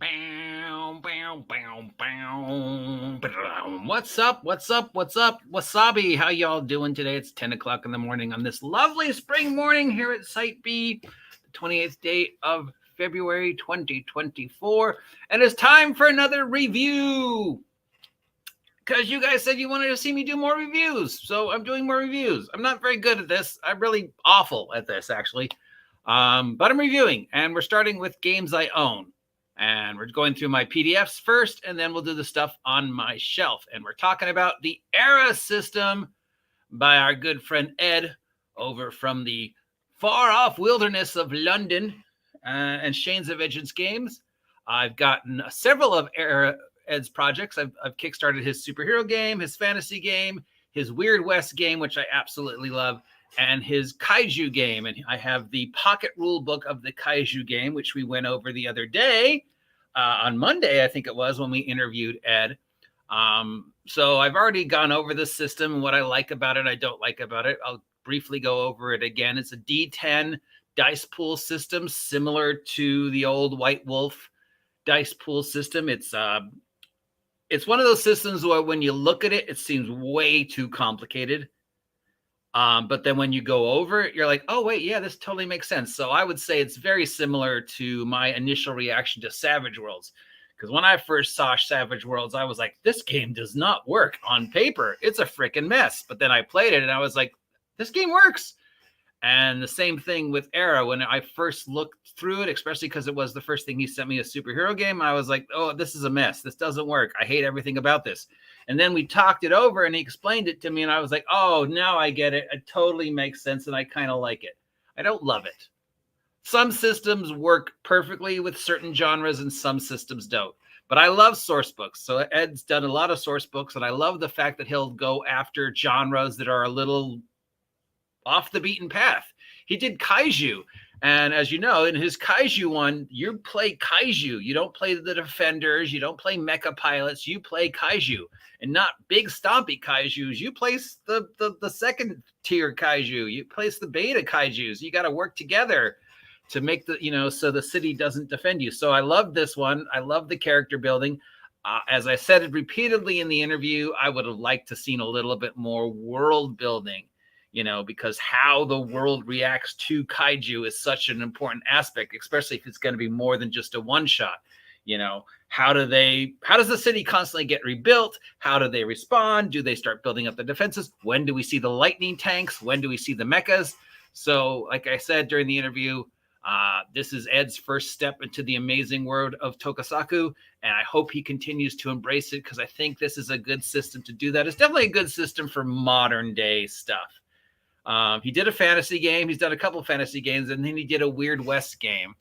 Bow, bow, bow, bow. What's up? What's up? What's up? Wasabi, how y'all doing today? It's 10 o'clock in the morning on this lovely spring morning here at Site B, the 28th day of February 2024. And it's time for another review. Because you guys said you wanted to see me do more reviews. So I'm doing more reviews. I'm not very good at this. I'm really awful at this, actually. But I'm reviewing, and we're starting with games I own. And we're going through my PDFs first, and then we'll do the stuff on my shelf. And we're talking about the Era system by our good friend Ed over from the far-off wilderness of London and Shane's of Vengeance Games. I've gotten several of Ed's projects. I've kickstarted his superhero game, his fantasy game, his Weird West game, which I absolutely love, and his kaiju game. And I have the pocket rule book of the kaiju game, which we went over the other day on Monday, I think it was, when we interviewed Ed. So I've already gone over the system and what I like about it, I don't like about it. I'll briefly go over it again. It's a D10 dice pool system, similar to the old White Wolf dice pool system. It's one of those systems where when you look at it, it seems way too complicated. But then when you go over it, you're like, oh, wait, yeah, this totally makes sense. So I would say it's very similar to my initial reaction to Savage Worlds. Because when I first saw Savage Worlds, I was like, this game does not work on paper. It's a freaking mess. But then I played it and I was like, this game works. And the same thing with Era. When I first looked through it, especially because it was the first thing he sent me, a superhero game, I was like, oh, this is a mess. This doesn't work. I hate everything about this. And then we talked it over and he explained it to me and I was like, oh, now I get it. It totally makes sense and I kind of like it. I don't love it. Some systems work perfectly with certain genres and some systems don't. But I love source books. So Ed's done a lot of source books and I love the fact that he'll go after genres that are a little off the beaten path. He did kaiju. And as you know, in his kaiju one, you play kaiju. You don't play the defenders. You don't play mecha pilots. You play kaiju. And not big stompy kaijus. You place the second tier kaiju. You place the beta kaijus. You got to work together to make the, so the city doesn't defend you. So I love this one. I love the character building. As I said it repeatedly in the interview, I would have liked to seen a little bit more world building. Because how the world reacts to kaiju is such an important aspect, especially if it's going to be more than just a one shot. How does the city constantly get rebuilt? How do they respond? Do they start building up the defenses? When do we see the lightning tanks? When do we see the mechas? So, like I said during the interview, this is Ed's first step into the amazing world of Tokusatsu, and I hope he continues to embrace it because I think this is a good system to do that. It's definitely a good system for modern day stuff. He did a fantasy game. He's done a couple of fantasy games, and then he did a Weird West game,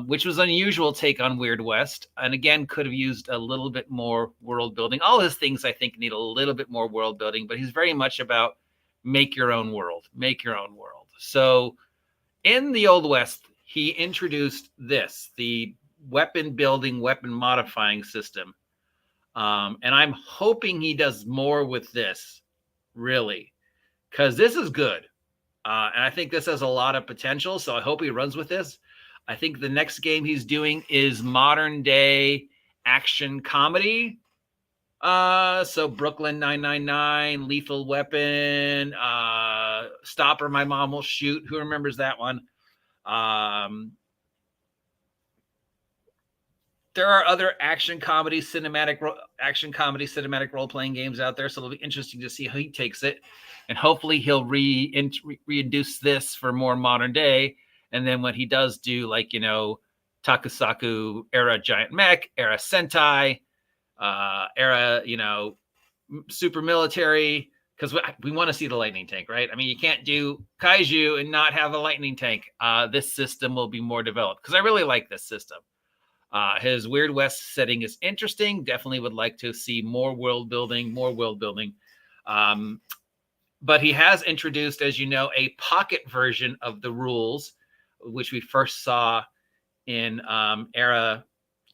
which was an unusual take on Weird West. And again, could have used a little bit more world building. All his things, I think, need a little bit more world building, but he's very much about make your own world, make your own world. So in the Old West, he introduced this, the weapon building, weapon modifying system. And I'm hoping he does more with this, really. Because this is good. And I think this has a lot of potential. So I hope he runs with this. I think the next game he's doing is modern day action comedy. So Brooklyn 999, Lethal Weapon, Stop or My Mom Will Shoot. Who remembers that one? There are other action comedy cinematic role-playing games out there. So it'll be interesting to see how he takes it. And hopefully he'll reintroduce this for more modern day. And then when he does do Tokusatsu era giant mech, era Sentai, era, super military, because we want to see the lightning tank, right? I mean, you can't do kaiju and not have a lightning tank. This system will be more developed because I really like this system. His Weird West setting is interesting. Definitely would like to see more world building. But he has introduced, as you know, a pocket version of the rules, which we first saw in Era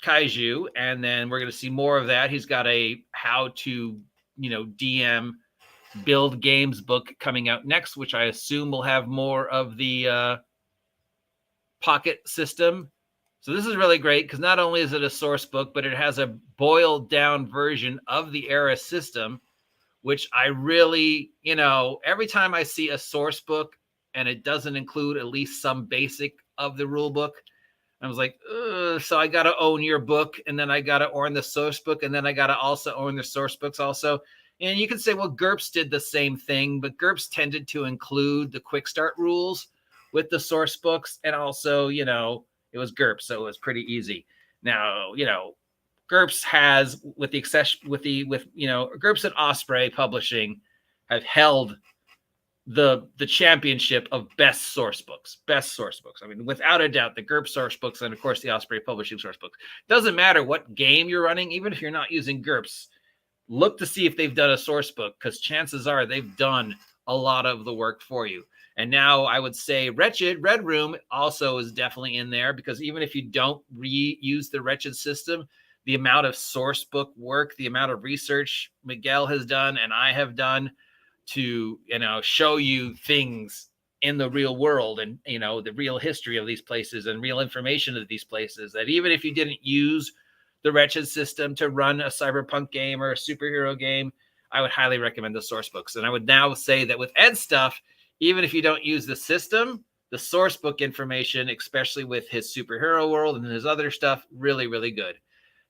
Kaiju. And then we're going to see more of that. He's got a how to, DM build games book coming out next, which I assume will have more of the pocket system. So this is really great because not only is it a source book, but it has a boiled down version of the ERA system, which I really, every time I see a source book and it doesn't include at least some basic of the rule book, I was like, so I got to own your book, and then I got to own the source book, and then I got to also own the source books also. And you can say, well, GURPS did the same thing, but GURPS tended to include the quick start rules with the source books, and also, it was GURPS, so it was pretty easy. Now, GURPS has, with GURPS and Osprey Publishing have held the championship of best source books. I mean, without a doubt, the GURPS source books and, of course, the Osprey Publishing source books. Doesn't matter what game you're running, even if you're not using GURPS, look to see if they've done a source book, because chances are they've done a lot of the work for you. And now I would say Wretched Red Room also is definitely in there, because even if you don't reuse the Wretched system, the amount of source book work, the amount of research Miguel has done and I have done to, show you things in the real world and, the real history of these places and real information of these places, that even if you didn't use the Wretched system to run a cyberpunk game or a superhero game, I would highly recommend the source books. And I would now say that with Ed's stuff, even if you don't use the system, the source book information, especially with his superhero world and his other stuff, really, really good.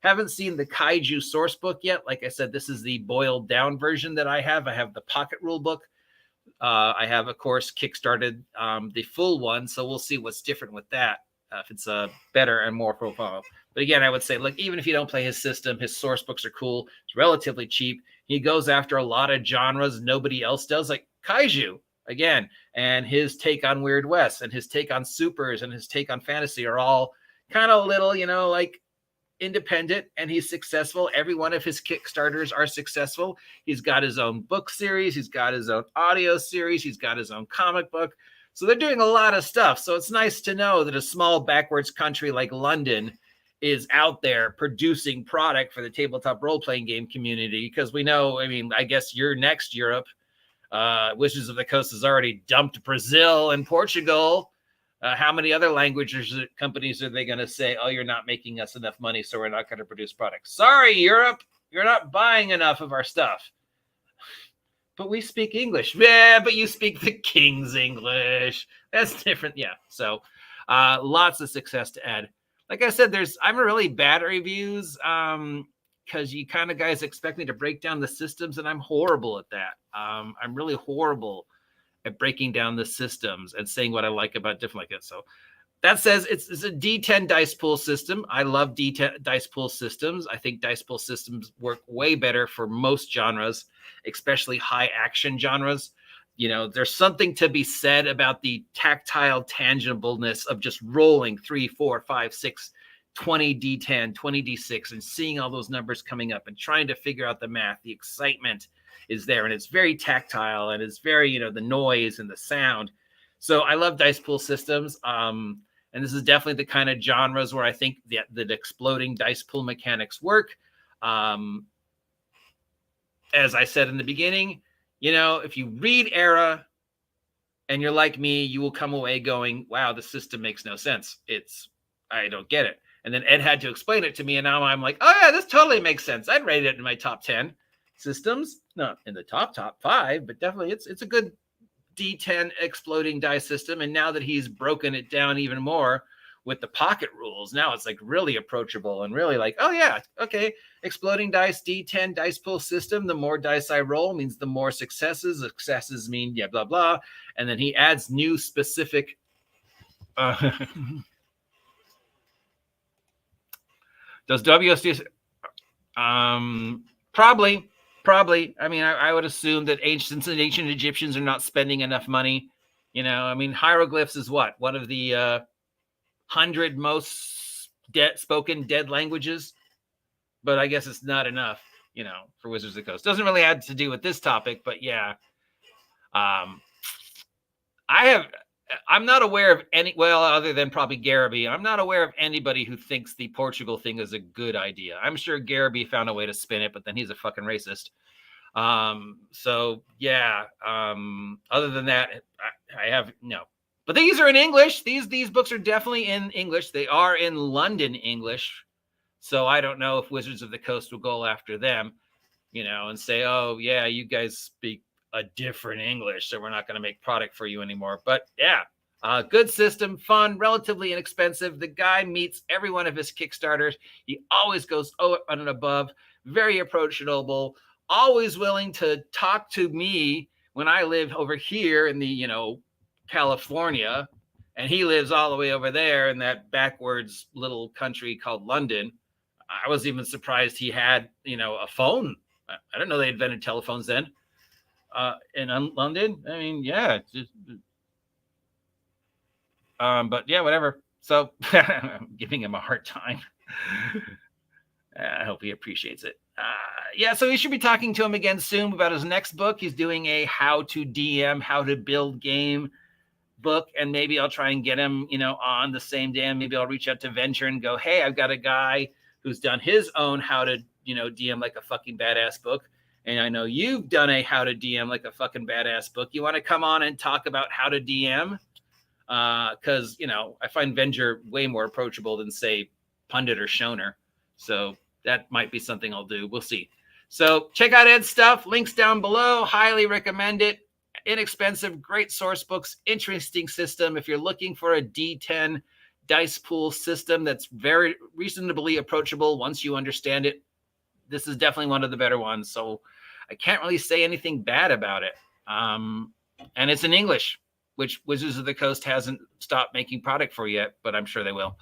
Haven't seen the Kaiju source book yet. Like I said, this is the boiled down version that I have. I have the pocket rule book. I have, of course, kickstarted the full one. So we'll see what's different with that, if it's better and more profile. But again, I would say, like, even if you don't play his system, his source books are cool. It's relatively cheap. He goes after a lot of genres nobody else does, like Kaiju, again, and his take on Weird West and his take on supers and his take on fantasy are all kind of little, like independent, and he's successful. Every one of his Kickstarters are successful. He's got his own book series. He's got his own audio series. He's got his own comic book. So they're doing a lot of stuff. So it's nice to know that a small backwards country like London is out there producing product for the tabletop role-playing game community, because we know, I guess you're next, Europe. Wizards of the Coast has already dumped Brazil and Portugal. How many other languages companies are they going to say, oh, you're not making us enough money, so we're not going to produce products? Sorry, Europe, you're not buying enough of our stuff. But we speak English. Yeah, but you speak the King's English. That's different. Yeah. So lots of success to add. Like I said, I'm really bad at reviews because you kind of guys expect me to break down the systems, and I'm horrible at that. I'm really horrible at breaking down the systems and saying what I like about different like that. So that says it's a D10 dice pool system. I love D10 dice pool systems. I think dice pool systems work way better for most genres, especially high action genres. There's something to be said about the tactile tangibleness of just rolling 3, 4, 5, 6, 20 D10, 20 D6, and seeing all those numbers coming up and trying to figure out the math. The excitement is there, and it's very tactile, and it's very, the noise and the sound. So I love dice pool systems. And this is definitely the kind of genres where I think that exploding dice pool mechanics work. As I said in the beginning, if you read ERA and you're like me, you will come away going, wow, the system makes no sense. I don't get it. And then Ed had to explain it to me, and now I'm like, oh yeah, this totally makes sense. I'd rate it in my top 10 systems. Not in the top 5, but definitely it's a good D10 exploding dice system. And now that he's broken it down even more with the pocket rules, now it's like really approachable and really like, oh yeah, okay, exploding dice, D10 dice pool system. The more dice I roll means the more successes. Successes mean yeah, blah blah. And then he adds new specific does WOTC probably I would assume that ancient Egyptians are not spending enough money. Hieroglyphs is what, one of the 100 most spoken dead languages, but I guess it's not enough, for Wizards of the Coast. Doesn't really have to do with this topic, but yeah. I'm not aware of other than probably Garibay, I'm not aware of anybody who thinks the Portugal thing is a good idea. I'm sure Garibay found a way to spin it, but then he's a fucking racist. So yeah. Other than that, I have no. But these are in English. These books are definitely in English. They are in London English. So I don't know if Wizards of the Coast will go after them, and say, oh, yeah, you guys speak a different English, so we're not going to make product for you anymore. But yeah, good system, fun, relatively inexpensive. The guy meets every one of his Kickstarters. He always goes on and above, very approachable, always willing to talk to me when I live over here in the, California, and he lives all the way over there in that backwards little country called London. I was even surprised he had, a phone. I didn't know they invented telephones then. In London, I mean, yeah, but yeah, whatever. So I'm giving him a hard time. I hope he appreciates it. Yeah, so we should be talking to him again soon about his next book. He's doing a how to DM, how to build game book, and maybe I'll try and get him, on the same day. And maybe I'll reach out to Venture and go, hey, I've got a guy who's done his own how to, DM like a fucking badass book. And I know you've done a how to DM like a fucking badass book. You want to come on and talk about how to DM? Because, I find Venture way more approachable than, say, Pundit or Shoner. So that might be something I'll do. We'll see. So check out Ed's stuff. Links down below. Highly recommend it. Inexpensive, great source books, interesting system. If you're looking for a D10 dice pool system that's very reasonably approachable once you understand it, this is definitely one of the better ones. So I can't really say anything bad about it. And it's in English, which Wizards of the Coast hasn't stopped making product for yet, but I'm sure they will.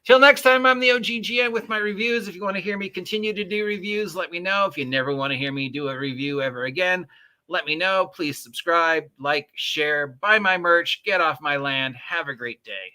Till next time, I'm the OGGM with my reviews. If you want to hear me continue to do reviews, let me know. If you never want to hear me do a review ever again, let me know. Please subscribe, like, share, buy my merch, get off my land. Have a great day.